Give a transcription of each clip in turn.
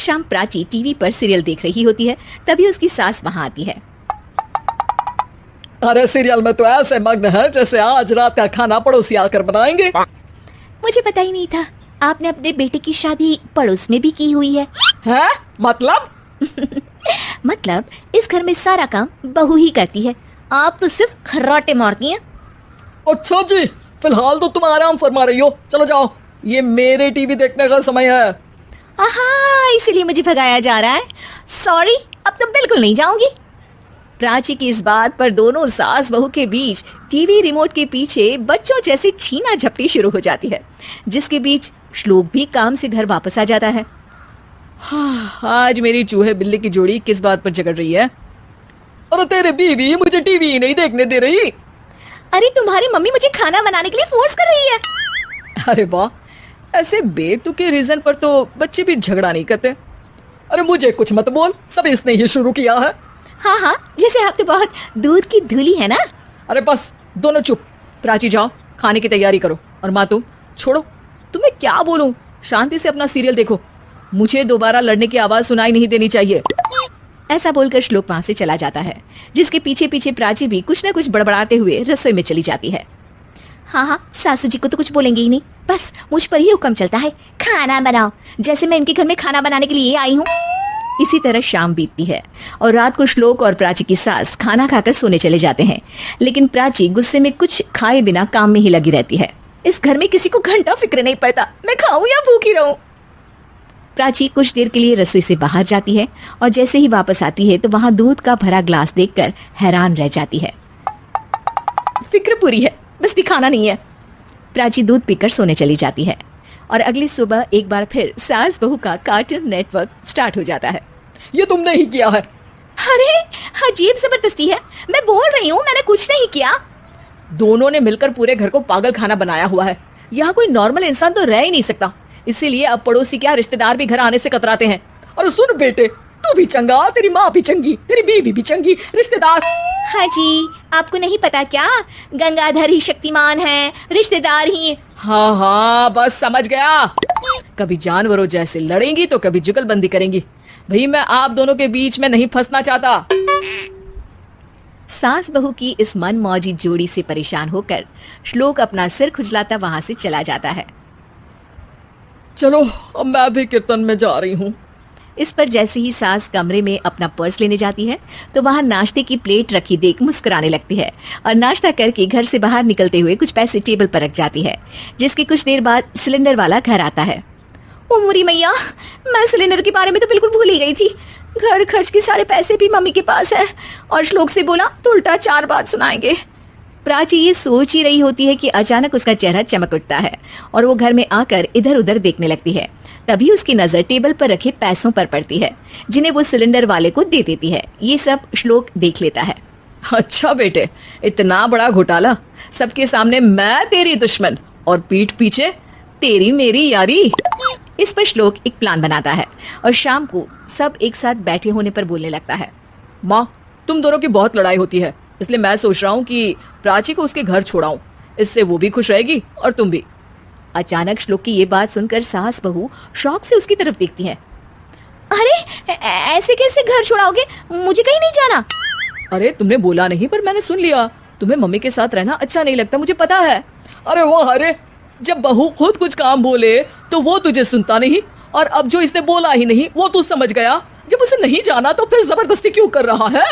शाम प्राची टीवी पर सीरियल देख रही होती है, तभी उसकी सास वहाँ आती है। अरे सीरियल में तो ऐसे मग्न है जैसे आज रात का खाना पड़ोसी आकर बनाएंगे। मुझे पता ही नहीं था आपने अपने बेटे की शादी पड़ोस में भी की हुई है। हैं? मतलब? मतलब इस घर में सारा काम बहू ही करती है, आप तो सिर्फ खर्राटे मारती हैं। अच्छा जी, फिलहाल तो तुम आराम फरमा रही हो, चलो जाओ, ये मेरे टीवी देखने का समय है। आहा, इसीलिए मुझे भगाया जा रहा है। सॉरी, अब तो बिल्कुल नहीं जाऊंगी। प्राची की इस बात पर दोनों सास बहू के बीच टीवी रिमोट के पीछे बच्चों जैसी छीना झपटी शुरू हो जाती है, जिसके बीच श्लोक भी काम से घर वापस आ जाता है। हाँ, आज मेरी चूहे बिल्ली की जोड़ी किस बात पर झगड़ रही है? अरे तेरे बीवी मुझे टीवी नहीं देखने दे रही। अरे तुम्हारी मम्मी मुझे खाना बनाने के लिए फोर्स कर रही है। अरे वाह, ऐसे बेतुके रीजन पर तो बच्चे भी झगड़ा नहीं करते। अरे मुझे कुछ मत बोल, सब इसने ही शुरू किया है। हाँ हाँ, जैसे आप तो बहुत दूध की धूली है ना। अरे बस दोनों चुप। प्राची जाओ, खाने की तैयारी करो। और माँ तुम छोड़ो, तुम्हें क्या बोलूं, शांति से अपना सीरियल देखो, मुझे दोबारा लड़ने की आवाज सुनाई नहीं देनी चाहिए। ऐसा बोलकर श्लोक वहां से चला जाता है, जिसके पीछे पीछे प्राची भी कुछ न कुछ बड़बड़ाते हुए रसोई में चली जाती है। हाँ हाँ, सासू जी को तो कुछ बोलेंगे ही नहीं, बस मुझ पर ही हुक्म चलता है, खाना बनाओ, जैसे मैं इनके घर में खाना बनाने के लिए आई हूँ। इसी तरह शाम बीतती है और रात को श्लोक और प्राची की सास खाना खाकर सोने चले जाते हैं, लेकिन प्राची गुस्से में कुछ खाए बिना काम में ही लगी रहती है। इस घर में किसी को घंटा फिक्र नहीं पड़ता, मैं खाऊं या भूखी रहूं। प्राची कुछ देर के लिए रसोई से बाहर जाती है और जैसे ही वापस आती है तो वहां दूध का भरा ग्लास देखकर हैरान रह जाती है। फिक्र पूरी है, बस दिखाना नहीं है। प्राची दूध पीकर सोने चली जाती है और अगली सुबह एक बार फिर सास बहू का कार्टून नेटवर्क स्टार्ट हो जाता है। ये तुमने ही किया है। अरे अजीब जबरदस्ती है, मैं बोल रही हूँ मैंने कुछ नहीं किया। दोनों ने मिलकर पूरे घर को पागल खाना बनाया हुआ है। यहाँ कोई नॉर्मल इंसान तो रह ही नहीं सकता, इसीलिए अब पड़ोसी क्या रिश्तेदार भी घर आने से कतराते हैं। और सुन बेटे, तू भी चंगा, तेरी माँ भी चंगी, तेरी बीवी भी चंगी, रिश्तेदार। हाँ जी, आपको नहीं पता क्या, गंगाधर ही शक्तिमान है, रिश्तेदार ही। हाँ हाँ, बस समझ गया। कभी जानवरों जैसे लड़ेंगी तो कभी जुगलबंदी करेंगी। भाई मैं आप दोनों के बीच में नहीं फंसना चाहता। सास बहू की इस मन मौजी जोड़ी से परेशान होकर श्लोक अपना सिर खुजलाता वहां से चला जाता है। चलो अब मैं भी कीर्तन में जा रही हूँ। इस पर जैसे ही सास कमरे में अपना पर्स लेने जाती है तो वहां नाश्ते की प्लेट रखी देख मुस्कुराने लगती है और नाश्ता करके घर से बाहर निकलते हुए कुछ पैसे टेबल पर रख जाती है, जिसके कुछ देर बाद सिलेंडर वाला घर आता है। ओ मुरी मैया, मैं सिलेंडर के बारे में तो बिल्कुल भूल ही गई थी। घर खर्च के सारे पैसे भी मम्मी के पास है और श्लोक से बोला तो उल्टा 4 बात सुनाएंगे। प्राची ये सोच ही रही होती है कि अचानक उसका चेहरा चमक उठता है और वो घर में आकर इधर उधर देखने लगती है। तभी उसकी नजर टेबल पर रखे पैसों पर पड़ती है, जिन्हें वो सिलेंडर वाले को दे देती है। ये सब श्लोक देख लेता है। अच्छा बेटे, इतना बड़ा घोटाला, सबके सामने मैं तेरी दुश्मन और पीठ पीछे तेरी मेरी यारी। इस पर श्लोक एक प्लान बनाता है और शाम को सब एक साथ बैठे होने पर बोलने लगता है। माँ, तुम दोनों की बहुत लड़ाई होती है, इसलिए मैं सोच रहा हूँ कि प्राची को उसके घर छोड़ाऊं, इससे वो भी खुश रहेगी और तुम भी। अचानक श्लोक की ये बात सुनकर सास बहू शौक से उसकी तरफ देखती हैं। अरे ऐसे कैसे घर छोड़ाओगे, मुझे कहीं नहीं जाना। अरे तुमने बोला नहीं पर मैंने सुन लिया, तुम्हें मम्मी के साथ रहना अच्छा नहीं लगता, मुझे पता है। अरे वाह, अरे जब बहू खुद कुछ काम बोले तो वो तुझे सुनता नहीं, और अब जो इसने बोला ही नहीं वो तू समझ गया। जब उसे नहीं जाना तो फिर जबरदस्ती क्यों कर रहा है?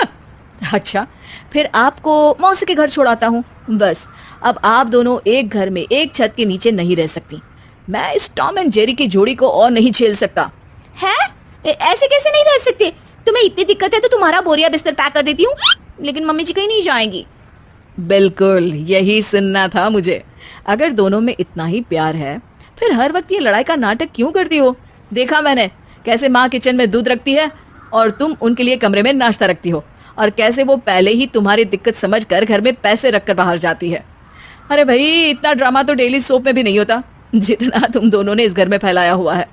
अच्छा, फिर आपको मौसी के घर छोड़ाता हूँ। बस अब आप दोनों एक घर में एक छत के नीचे नहीं रह सकती। मैं इस टॉम एंड जेरी की जोड़ी को और नहीं झेल सकता। है? ऐसे कैसे नहीं रह सकते? तुम्हें इतनी दिक्कत है तो तुम्हारा बोरिया बिस्तर पैक कर देती हूँ, लेकिन मम्मी जी कहीं नहीं जाएंगी। बिल्कुल यही सुनना था मुझे। अगर दोनों में इतना ही प्यार है फिर हर वक्त ये लड़ाई का नाटक क्यों करती हो? देखा मैंने कैसे माँ किचन में दूध रखती है और तुम उनके लिए कमरे में नाश्ता रखती हो, और कैसे वो पहले ही तुम्हारी दिक्कत समझकर घर में पैसे रखकर बाहर जाती है। अरे भाई, इतना ड्रामा तो डेली सोप में भी नहीं होता जितना तुम दोनों ने इस घर में फैलाया हुआ है।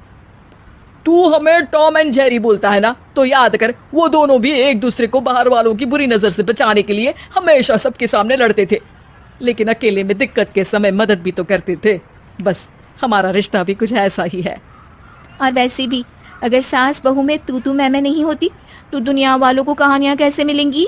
तू हमें टॉम एंड जेरी बोलता है ना, तो याद कर वो दोनों भी एक दूसरे को बाहर वालों की बुरी नजर से बचाने के लिए हमेशा सबके सामने लड़ते थे, लेकिन अकेले में दिक्कत के समय मदद भी तो करते थे। बस हमारा रिश्ता भी कुछ ऐसा ही है। और वैसे भी अगर सास बहू में तू मैं नहीं होती तो दुनिया वालों को कहानियां कैसे मिलेंगी?